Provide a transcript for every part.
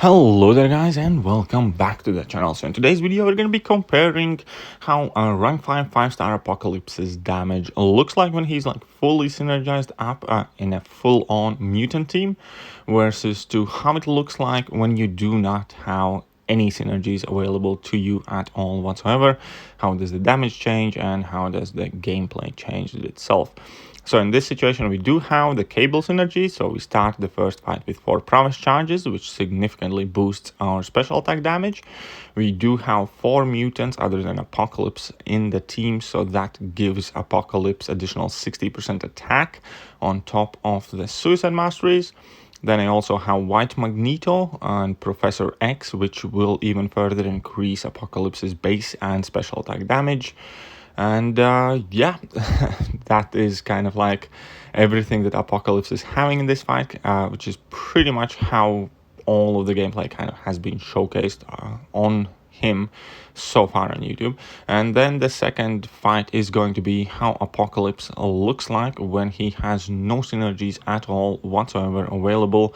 Hello there guys and welcome back to the channel. So in today's video we're going to be comparing how a rank 5 5-star Apocalypse's damage looks like when he's like fully synergized up in a full-on mutant team versus to how it looks like when you do not have any synergies available to you at all whatsoever. How does the damage change and how does the gameplay change itself? So in this situation, we do have the cable synergy. So we start the first fight with 4 prowess charges, which significantly boosts our special attack damage. We do have 4 mutants other than Apocalypse in the team, so that gives Apocalypse additional 60% attack on top of the Suicide Masteries. Then I also have White Magneto and Professor X, which will even further increase Apocalypse's base and special attack damage. And yeah, that is kind of like everything that Apocalypse is having in this fight, which is pretty much how all of the gameplay kind of has been showcased on him so far on YouTube. And then the second fight is going to be how Apocalypse looks like when he has no synergies at all whatsoever available.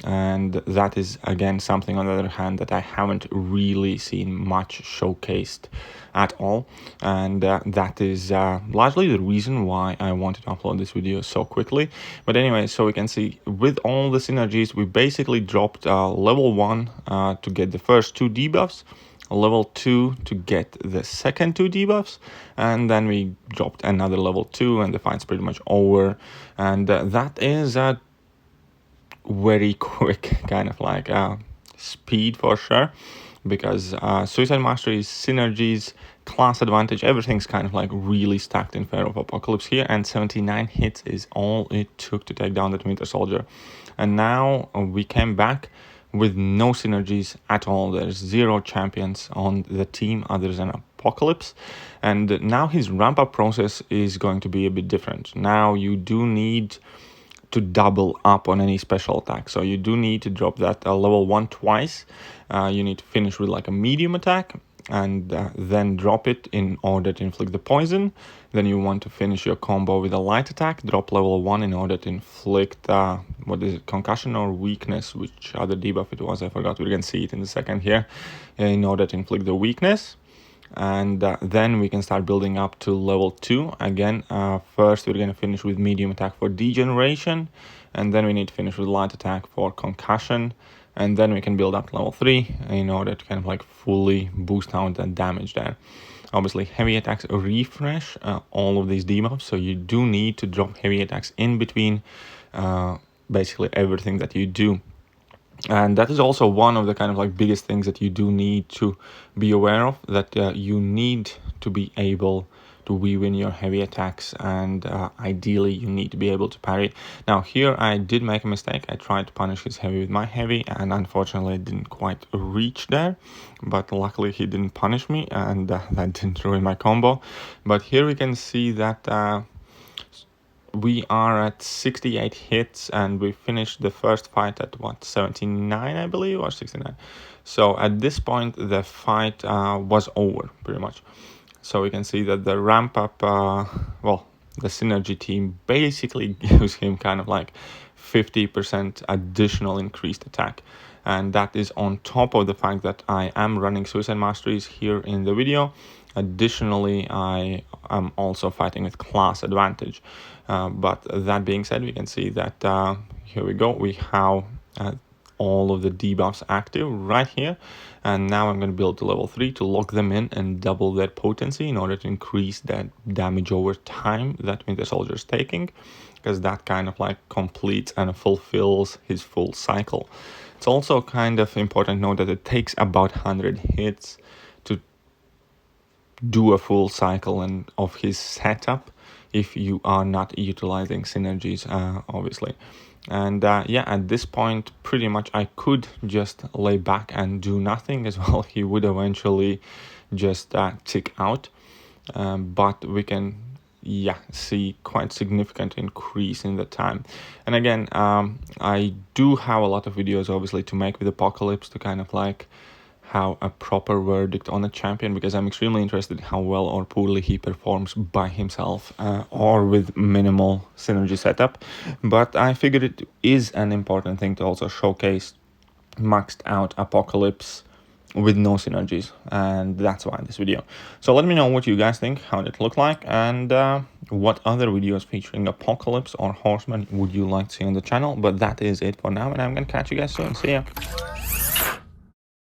And that is again something on the other hand that I haven't really seen much showcased at all, and that is largely the reason why I wanted to upload this video so quickly. But anyway, so we can see with all the synergies we basically dropped level 1 to get the first 2 debuffs, level 2 to get the second 2 debuffs, and then we dropped another level 2 and the fight's pretty much over. And that is very quick kind of like speed for sure, because Suicide Mastery, synergies, class advantage, everything's kind of like really stacked in favor of Apocalypse here, and 79 hits is all it took to take down that Winter Soldier. And now we came back with no synergies at all. There's 0 champions on the team other than Apocalypse, and now his ramp up process is going to be a bit different. Now you do need to double up on any special attack, so you do need to drop that level 1 twice. You need to finish with like a medium attack and then drop it in order to inflict the poison. Then you want to finish your combo with a light attack, drop level 1 in order to inflict what is it, concussion or weakness, which other debuff it was, I forgot. We can see it in a second here, in order to inflict the weakness. And then we can start building up to level 2 again. First we're going to finish with medium attack for degeneration, and then we need to finish with light attack for concussion, and then we can build up to level 3 in order to kind of like fully boost out the damage there. Obviously heavy attacks refresh all of these debuffs, so you do need to drop heavy attacks in between basically everything that you do. And that is also one of the kind of like biggest things that you do need to be aware of, that you need to be able to weave in your heavy attacks, and ideally you need to be able to parry. Now here I did make a mistake. I tried to punish his heavy with my heavy, and unfortunately it didn't quite reach there, but luckily he didn't punish me, and that didn't ruin my combo. But here we can see that we are at 68 hits, and we finished the first fight at what, 79 I believe, or 69. So at this point the fight was over pretty much. So we can see that the ramp up, well, the synergy team basically gives him kind of like 50% additional increased attack. And that is on top of the fact that I am running Suicide Masteries here in the video. Additionally, I am also fighting with class advantage. But that being said, we can see that here we go. We have all of the debuffs active right here. And now I'm going to build to level 3 to lock them in and double their potency in order to increase that damage over time that Winter Soldier is taking, because that kind of like completes and fulfills his full cycle. It's also kind of important to note that it takes about 100 hits to do a full cycle and of his setup if you are not utilizing synergies, obviously. And yeah, at this point pretty much I could just lay back and do nothing as well. He would eventually just tick out, but we can see quite significant increase in the time. And again, I do have a lot of videos obviously to make with Apocalypse to kind of like have a proper verdict on a champion, because I'm extremely interested how well or poorly he performs by himself or with minimal synergy setup. But I figured it is an important thing to also showcase maxed out Apocalypse with no synergies, and that's why this video. So let me know what you guys think, how it looked like, and what other videos featuring Apocalypse or Horseman would you like to see on the channel. But that is it for now, and I'm gonna catch you guys soon. See ya.